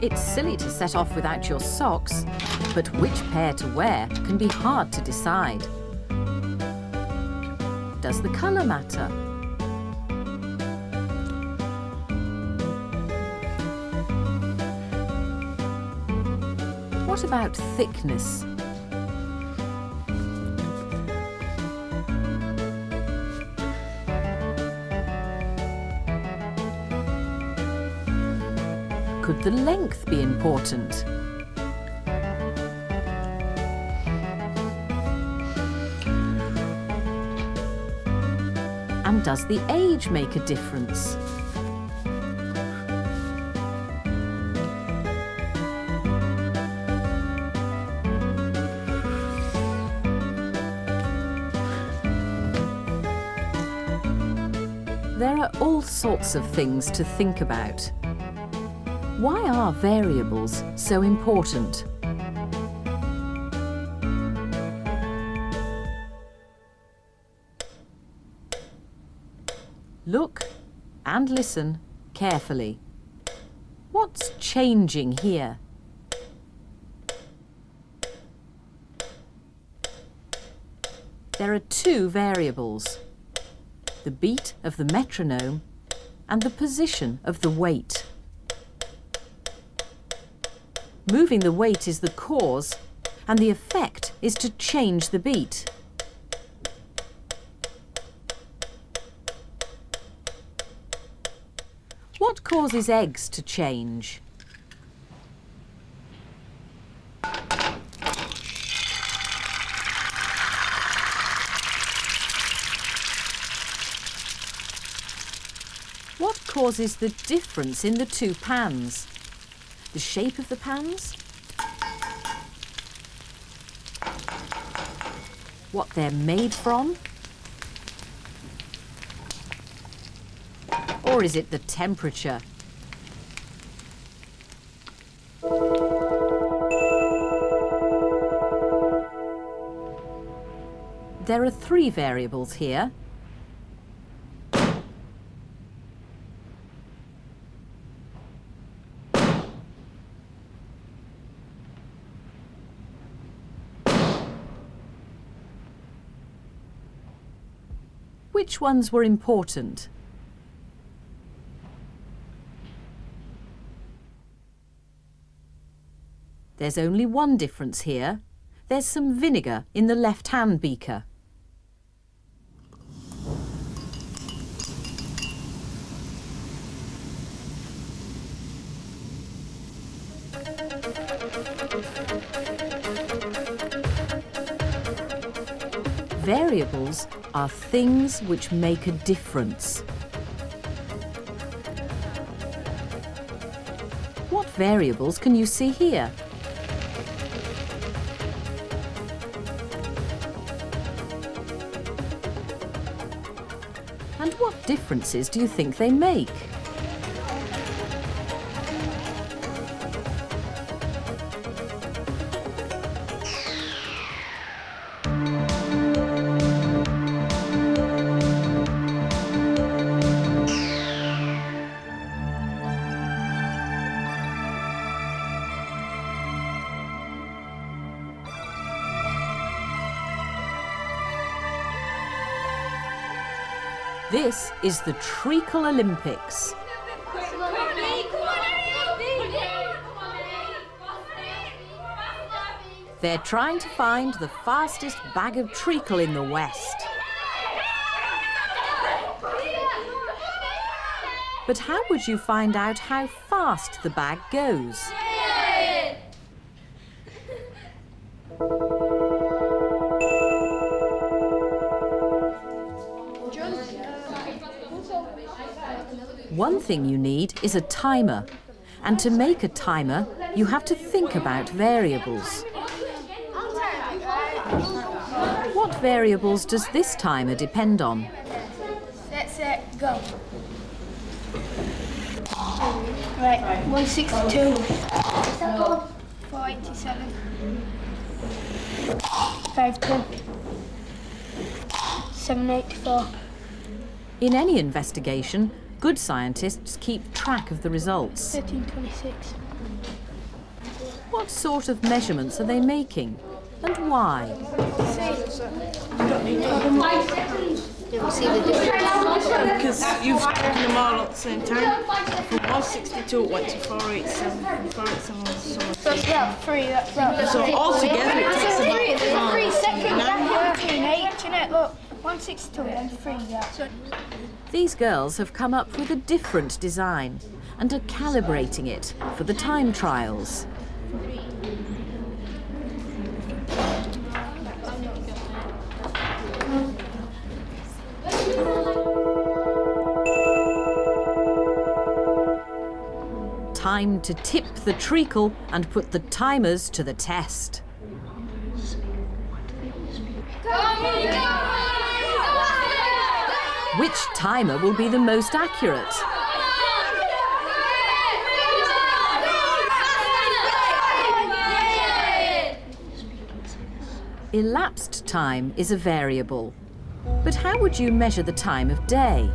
It's silly to set off without your socks, but which pair to wear can be hard to decide. Does the colour matter? What about thickness? Could the length be important? And does the age make a difference? There are all sorts of things to think about. Why are variables so important? Look and listen carefully. What's changing here? There are two variables: the beat of the metronome and the position of the weight. Moving the weight is the cause, and the effect is to change the beat. What causes eggs to change? What causes the difference in the two pans? The shape of the pans? What they're made from? Or is it the temperature? There are three variables here. Which ones were important? There's only one difference here. There's some vinegar in the left-hand beaker. Variables are things which make a difference. What variables can you see here? And what differences do you think they make? This is the Treacle Olympics. They're trying to find the fastest bag of treacle in the West. But how would you find out how fast the bag goes? One thing you need is a timer, and to make a timer, you have to think about variables. What variables does this timer depend on? Set, go. Right, 162, 487, 510, 784. In any investigation, good scientists keep track of the results. 1326. What sort of measurements are they making? And why? Do we see the difference? Because you've taken them all at the same time. From 162 it went to 487. From 487 was so much. So yeah, 3. That's right. So altogether it takes So 3. about There's 3 seconds 9. gap between each, innit? Look, 162 and 3. Yeah. So These girls have come up with a different design and are calibrating it for the time trials. Time to tip the treacle and put the timers to the test. Which timer will be the most accurate? Elapsed time is a variable. But how would you measure the time of day?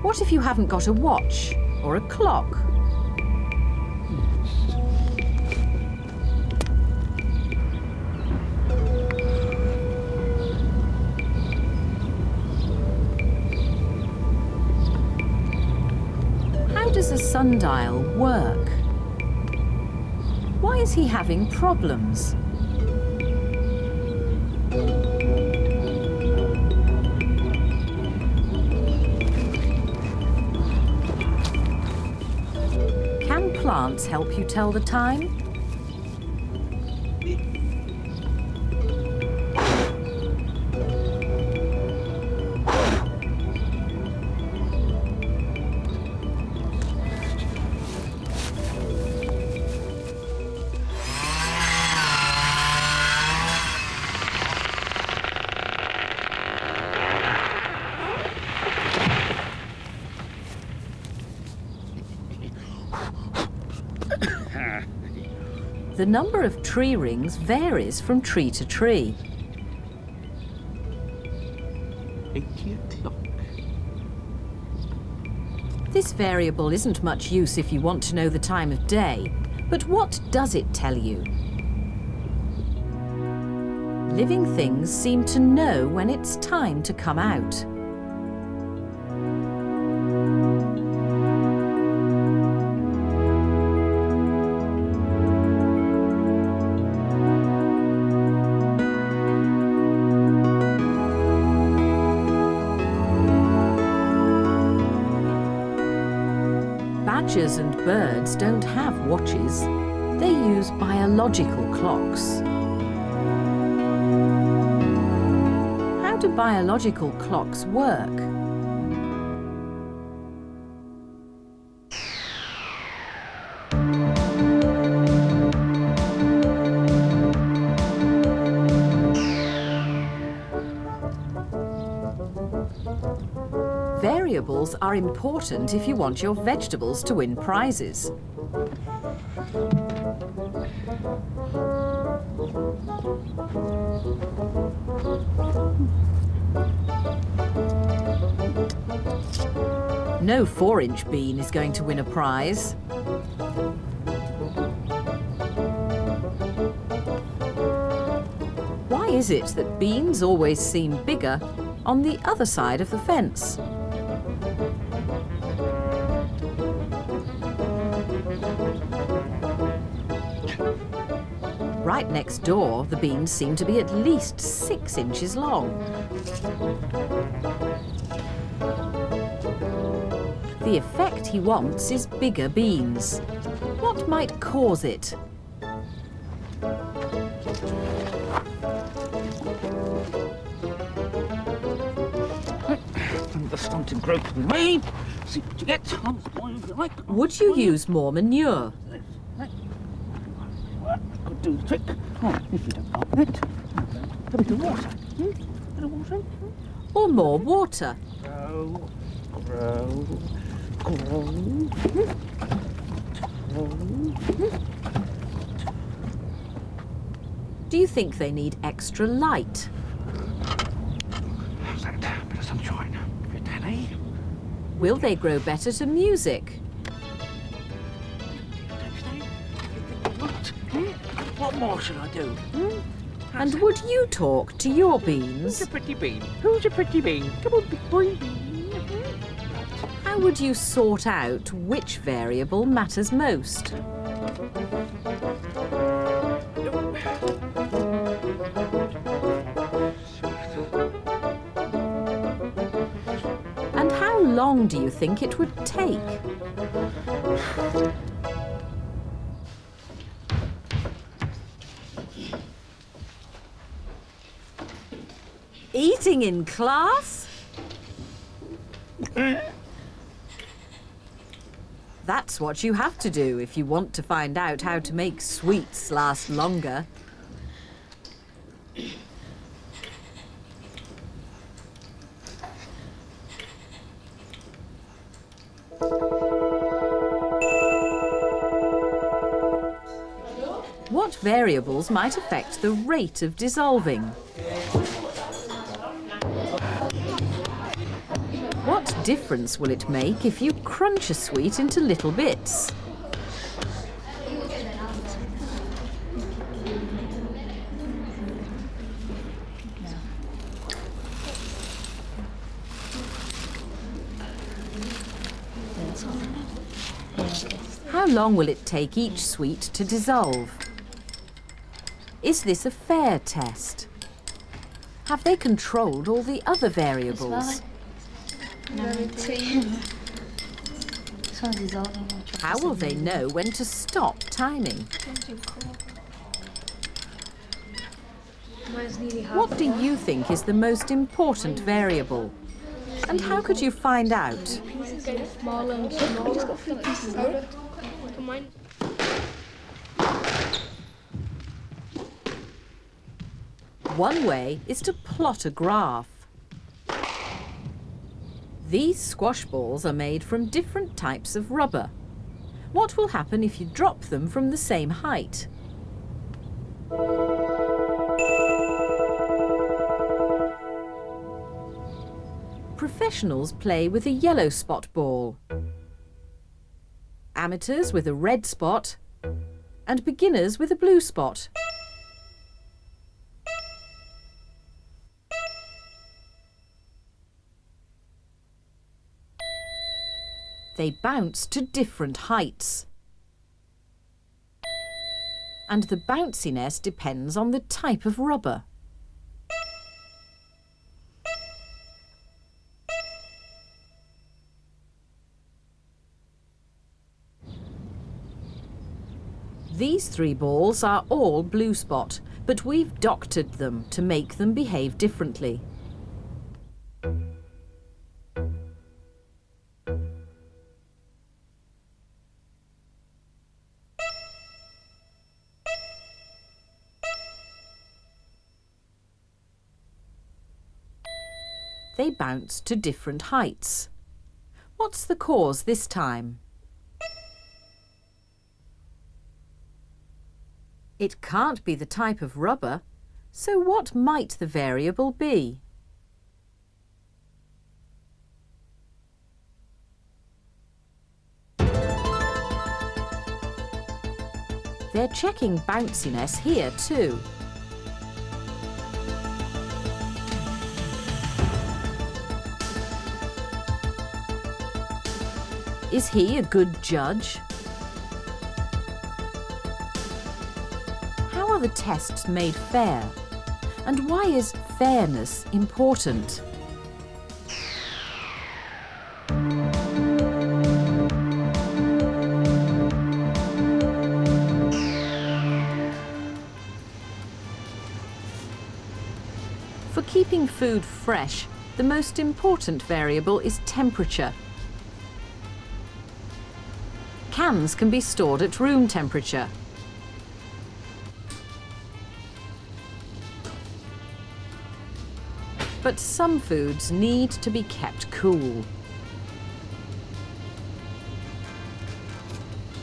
What if you haven't got a watch or a clock? How does a sundial work? Why is he having problems? Can plants help you tell the time? The number of tree rings varies from tree to tree. 80 o'clock. This variable isn't much use if you want to know the time of day, but what does it tell you? Living things seem to know when it's time to come out. Badgers and birds don't have watches. They use biological clocks. How do biological clocks work? Variables are important if you want your vegetables to win prizes. No 4-inch bean is going to win a prize. Why is it that beans always seem bigger on the other side of the fence? Right next door, the beans seem to be at least 6 inches long. The effect he wants is bigger beans. What might cause it? Understand to grow with me. See what you get. Like. Would you use more manure? Could do the trick. Oh, if you don't like it, a bit of water. A bit of water. Or more water? Grow, grow, grow, grow. Do you think they need extra light? How's that? Bit of sunshine. Bit of telly. Will they grow better to music? What more shall I do? And would you talk to your beans? Who's a pretty bean? Who's a pretty bean? Come on, big boy. How would you sort out which variable matters most? And how long do you think it would take? Eating in class? That's what you have to do if you want to find out how to make sweets last longer. What variables might affect the rate of dissolving? What difference will it make if you crunch a sweet into little bits? How long will it take each sweet to dissolve? Is this a fair test? Have they controlled all the other variables? How will they know when to stop timing? What do you think is the most important variable? And how could you find out? One way is to plot a graph. These squash balls are made from different types of rubber. What will happen if you drop them from the same height? Professionals play with a yellow spot ball, amateurs with a red spot, and beginners with a blue spot. They bounce to different heights. And the bounciness depends on the type of rubber. These three balls are all blue spot, but we've doctored them to make them behave differently. They bounce to different heights. What's the cause this time? It can't be the type of rubber, so what might the variable be? They're checking bounciness here too. Is he a good judge? How are the tests made fair? And why is fairness important? For keeping food fresh, the most important variable is temperature. Cans can be stored at room temperature. But some foods need to be kept cool.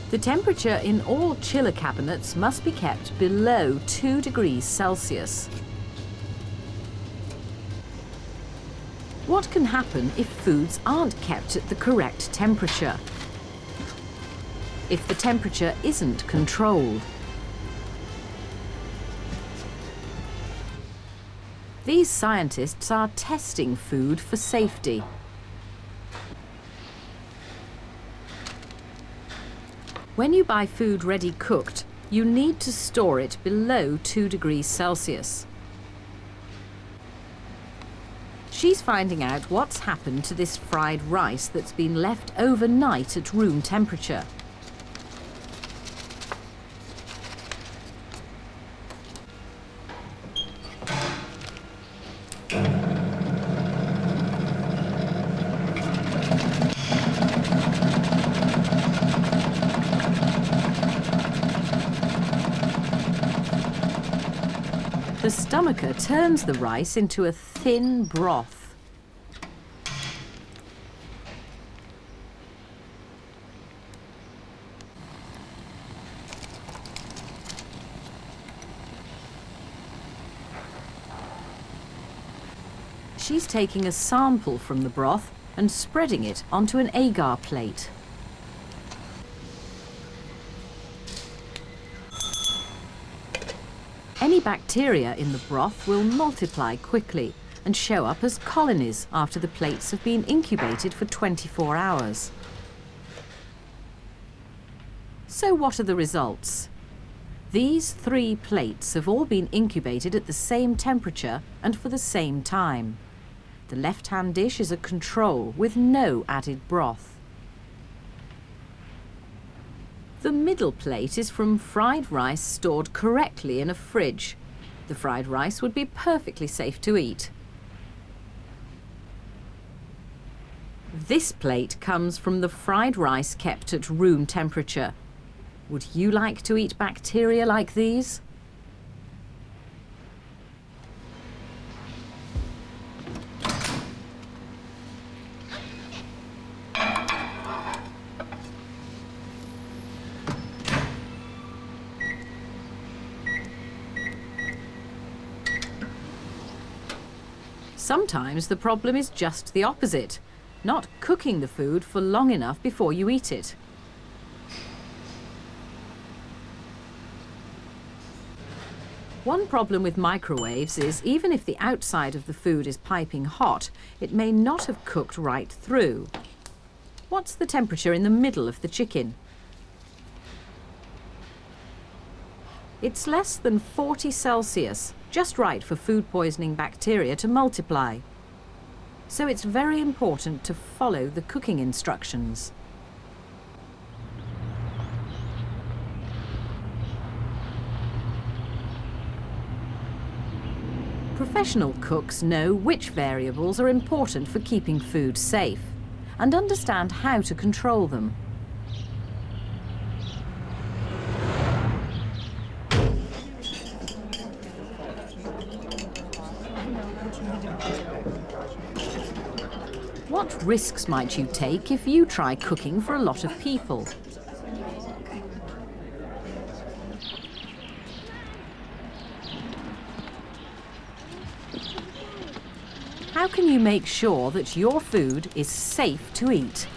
The temperature in all chiller cabinets must be kept below 2 degrees Celsius. What can happen if foods aren't kept at the correct temperature? If the temperature isn't controlled? These scientists are testing food for safety. When you buy food ready cooked, you need to store it below 2 degrees Celsius. She's finding out what's happened to this fried rice that's been left overnight at room temperature. The stomacher turns the rice into a thin broth. She's taking a sample from the broth and spreading it onto an agar plate. Any bacteria in the broth will multiply quickly and show up as colonies after the plates have been incubated for 24 hours. So what are the results? These 3 plates have all been incubated at the same temperature and for the same time. The left-hand dish is a control with no added broth. The middle plate is from fried rice stored correctly in a fridge. The fried rice would be perfectly safe to eat. This plate comes from the fried rice kept at room temperature. Would you like to eat bacteria like these? Sometimes the problem is just the opposite, not cooking the food for long enough before you eat it. One problem with microwaves is even if the outside of the food is piping hot, it may not have cooked right through. What's the temperature in the middle of the chicken? It's less than 40 Celsius, just right for food poisoning bacteria to multiply. So it's very important to follow the cooking instructions. Professional cooks know which variables are important for keeping food safe and understand how to control them. What risks might you take if you try cooking for a lot of people? How can you make sure that your food is safe to eat?